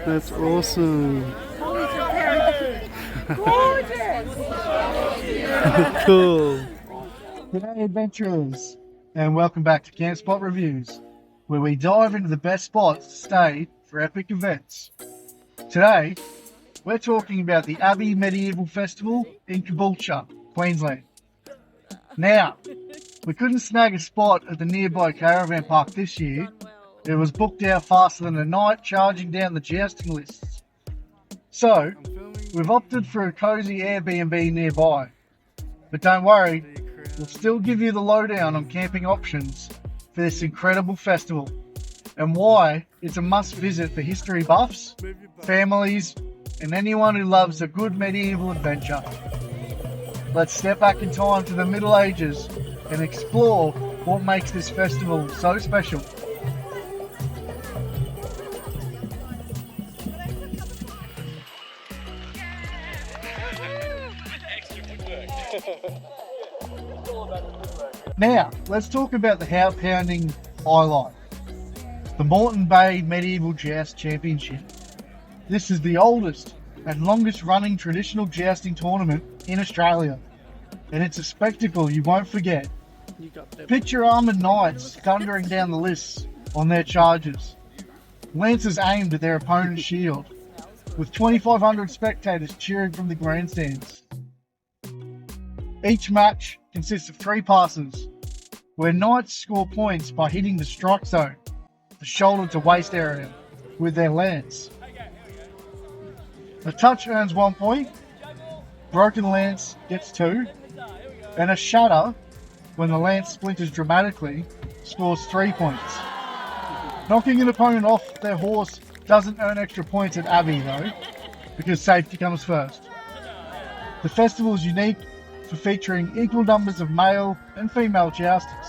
That's awesome. Gorgeous! Cool. G'day adventurers, and welcome back to Camp Spot Reviews, where we dive into the best spots to stay for epic events. Today, we're talking about the Abbey Medieval Festival in Caboolture, Queensland. Now, we couldn't snag a spot at the nearby caravan park this year. It was booked out faster than a night, charging down the jousting lists. So, we've opted for a cosy Airbnb nearby. But don't worry, we'll still give you the lowdown on camping options for this incredible festival and why it's a must visit for history buffs, families, and anyone who loves a good medieval adventure. Let's step back in time to the Middle Ages and explore what makes this festival so special. Now, let's talk about the house-pounding highlight, the Moreton Bay Medieval Joust Championship. This is the oldest and longest running traditional jousting tournament in Australia, and it's a spectacle you won't forget. Picture armoured knights thundering down the lists on their chargers, lances aimed at their opponent's shield, with 2,500 spectators cheering from the grandstands. Each match consists of 3 passes, where knights score points by hitting the strike zone, the shoulder to waist area, with their lance. A touch earns 1 point, broken lance gets 2, and a shatter, when the lance splinters dramatically, scores 3 points. Knocking an opponent off their horse doesn't earn extra points at Abbey though, because safety comes first. The festival is unique for featuring equal numbers of male and female jousters,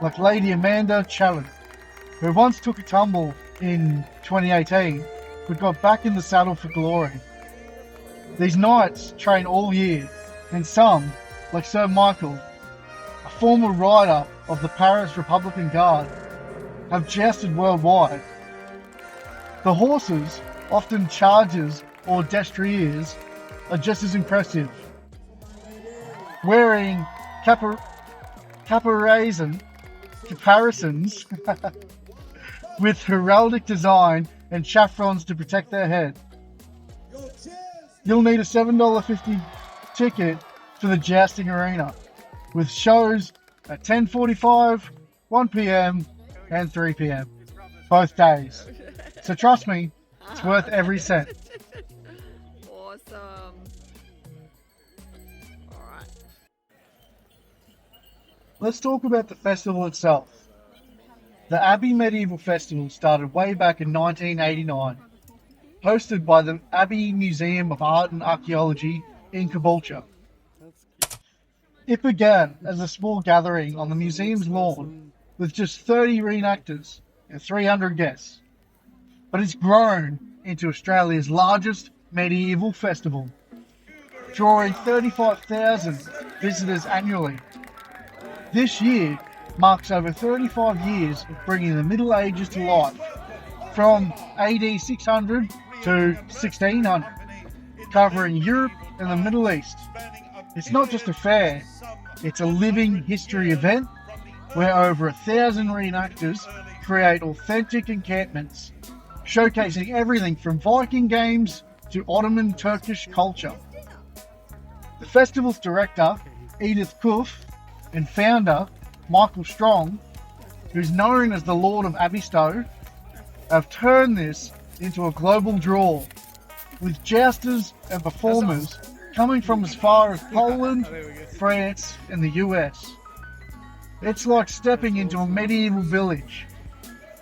like Lady Amanda Challen, who once took a tumble in 2018 but got back in the saddle for glory. These knights train all year, and some, like Sir Michael, a former rider of the Paris Republican Guard, have jousted worldwide. The horses, often chargers or destriers, are just as impressive. Wearing caparisons with heraldic design and chevrons to protect their head. You'll need a $7.50 ticket to the jousting arena, with shows at 10:45, 1 p.m. and 3 p.m. both days. So trust me, it's worth every cent. Awesome. Alright. Let's talk about the festival itself. The Abbey Medieval Festival started way back in 1989, hosted by the Abbey Museum of Art and Archaeology in Caboolture. It began as a small gathering on the museum's lawn with just 30 reenactors and 300 guests, but it's grown into Australia's largest medieval festival, drawing 35,000 visitors annually. This year marks over 35 years of bringing the Middle Ages to life, from AD 600 to 1600, covering Europe and the Middle East. It's not just a fair, it's a living history event where over 1,000 reenactors create authentic encampments, showcasing everything from Viking games to Ottoman Turkish culture. The festival's director, Edith Kuff, and founder, Michael Strong, who's known as the Lord of Abbeystow, have turned this into a global draw, with jousters and performers coming from as far as Poland, France, and the US. It's like stepping into a medieval village,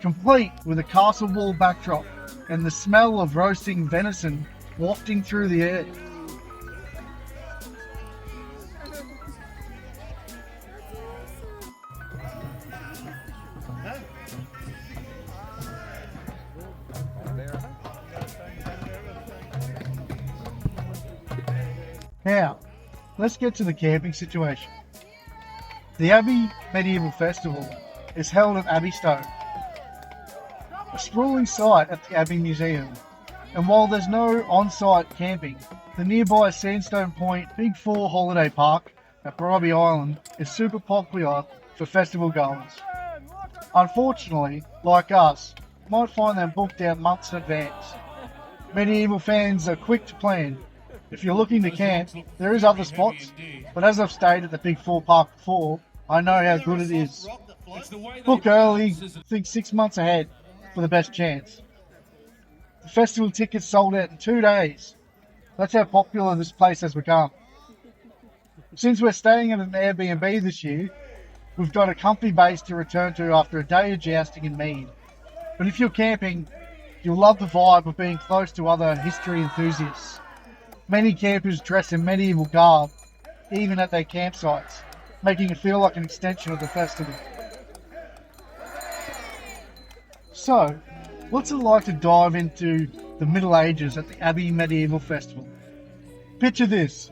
complete with a castle wall backdrop and the smell of roasting venison wafting through the air. Now, let's get to the camping situation. The Abbey Medieval Festival is held at Abbey Stone, a sprawling site at the Abbey Museum. And while there's no on-site camping, the nearby Sandstone Point Big Four holiday park at Bribie Island is super popular for festival goers. Unfortunately, like us, you might find them booked out months in advance. Medieval fans are quick to plan. If you're looking to camp, there is other spots, but as I've stayed at the Big Four park before, I know how good it is. Book early, think 6 months ahead for the best chance. The festival tickets sold out in 2 days. That's how popular this place has become. Since we're staying at an Airbnb this year, we've got a comfy base to return to after a day of jousting in Mead. But if you're camping, you'll love the vibe of being close to other history enthusiasts. Many campers dress in medieval garb, even at their campsites, making it feel like an extension of the festival. So, what's it like to dive into the Middle Ages at the Abbey Medieval Festival? Picture this.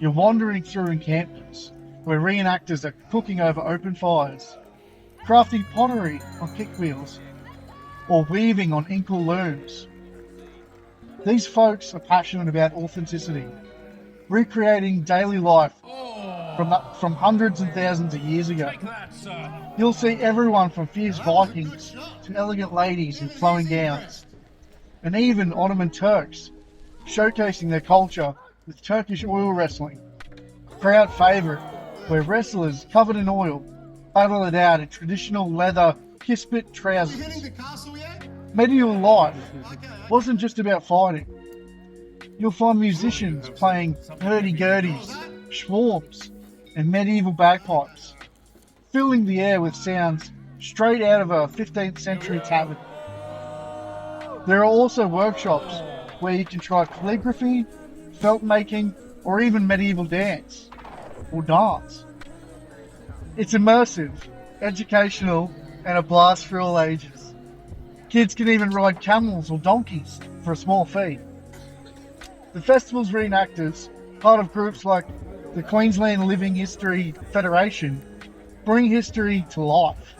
You're wandering through encampments where reenactors are cooking over open fires, crafting pottery on kick wheels, or weaving on inkle looms. These folks are passionate about authenticity, recreating daily life from hundreds and thousands of years ago. You'll see everyone from fierce Vikings to elegant ladies in flowing gowns, and even Ottoman Turks showcasing their culture with Turkish oil wrestling, a crowd favourite where wrestlers covered in oil battle it out in traditional leather kispit trousers. Medieval life wasn't just about fighting. You'll find musicians playing hurdy-gurdies, schwarms, and medieval bagpipes, filling the air with sounds straight out of a 15th century tavern. There are also workshops where you can try calligraphy, felt making, or even medieval dance, or dance. It's immersive, educational, and a blast for all ages. Kids can even ride camels or donkeys for a small fee. The festival's reenactors, part of groups like the Queensland Living History Federation, bring history to life,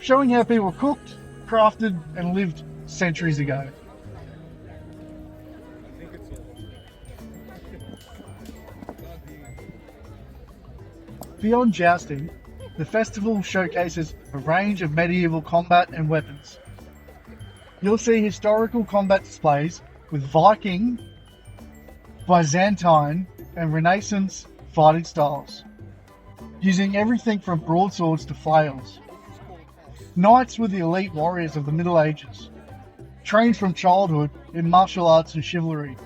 showing how people cooked, crafted, and lived centuries ago. Beyond jousting, the festival showcases a range of medieval combat and weapons. You'll see historical combat displays with Viking, Byzantine, and Renaissance fighting styles, using everything from broadswords to flails. Knights were the elite warriors of the Middle Ages, trained from childhood in martial arts and chivalry.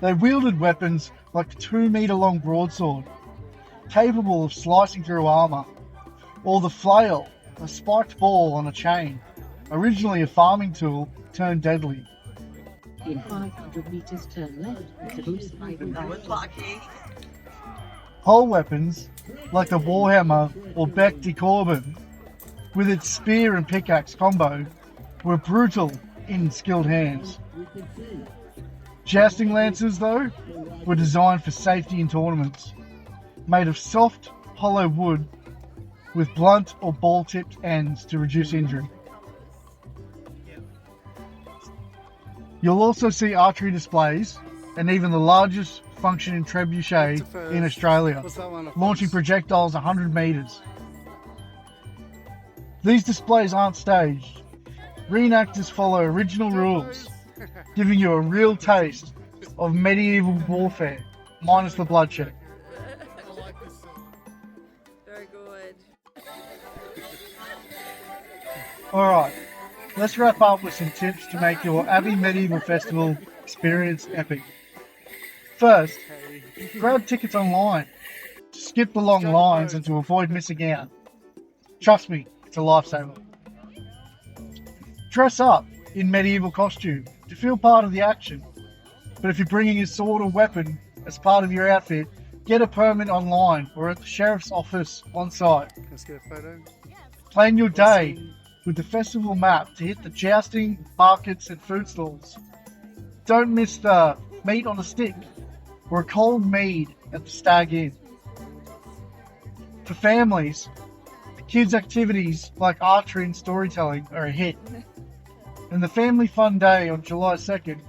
They wielded weapons like a 2-metre-long broadsword, capable of slicing through armour, or the flail, a spiked ball on a chain, originally a farming tool turned deadly. In 500 meters, turn left to boost 500. Pole weapons, like the Warhammer or Bec de Corbin, with its spear and pickaxe combo, were brutal in skilled hands. Jousting lances, though, were designed for safety in tournaments, made of soft, hollow wood with blunt or ball-tipped ends to reduce injury. You'll also see archery displays and even the largest functioning trebuchet in Australia, launching projectiles 100 metres. These displays aren't staged. Reenactors follow original rules, giving you a real taste of medieval warfare, minus the bloodshed. Very good. Alright, let's wrap up with some tips to make your Abbey Medieval Festival experience epic. First, grab tickets online. Skip the long lines and to avoid missing out. Trust me, it's a lifesaver. Dress up in medieval costume to feel part of the action. But if you're bringing a sword or weapon as part of your outfit, get a permit online or at the sheriff's office on site. Let's get a photo. Plan your day with the festival map to hit the jousting, markets and food stalls. Don't miss the meat on a stick, or a cold mead at the Stag Inn. For families, the kids' activities like archery and storytelling are a hit, and the Family Fun Day on July 2nd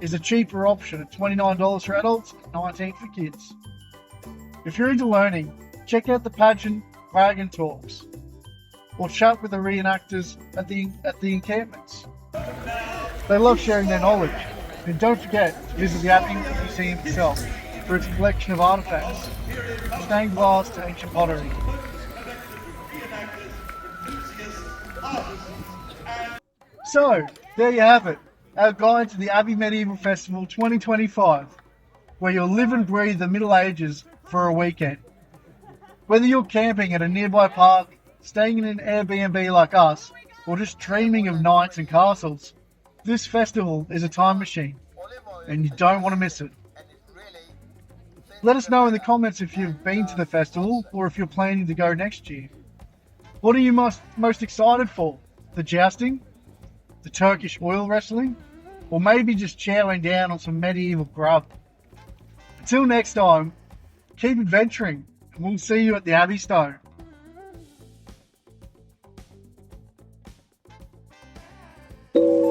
is a cheaper option at $29 for adults and $19 for kids. If you're into learning, check out the pageant wagon talks, or chat with the reenactors at the encampments. They love sharing their knowledge, and don't forget to visit the Abbey Museum itself for its collection of artefacts, stained glass to ancient pottery. So, there you have it, our guide to the Abbey Medieval Festival 2025, where you'll live and breathe the Middle Ages for a weekend. Whether you're camping at a nearby park, staying in an Airbnb like us, or just dreaming of knights and castles, this festival is a time machine, and you don't want to miss it. Let us know in the comments if you've been to the festival or if you're planning to go next year. What are you most excited for? The jousting? The Turkish oil wrestling? Or maybe just chowing down on some medieval grub? Until next time, keep adventuring, and we'll see you at the Abbey Stone. Thank you.